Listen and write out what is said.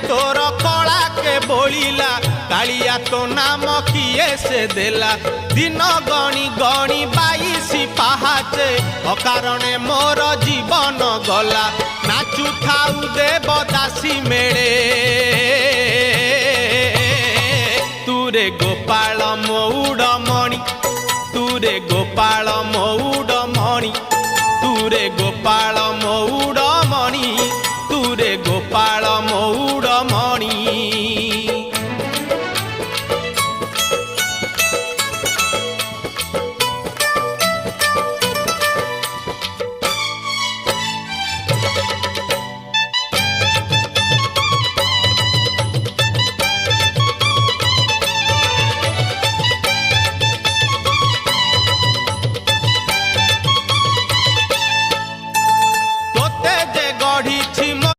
तोर कला के बोलिला कालिया तो नाम किए से देला दिन गणी गणी 22 पाहाचे अकारणे मोर जीवन गला नाचु थाउ देवदासी मेले तुरे गोपाल मौड़ मणि तुरे गोपाल मौड़ मणि तुरे गोपाल मौड़ मणि तुरे गोपाल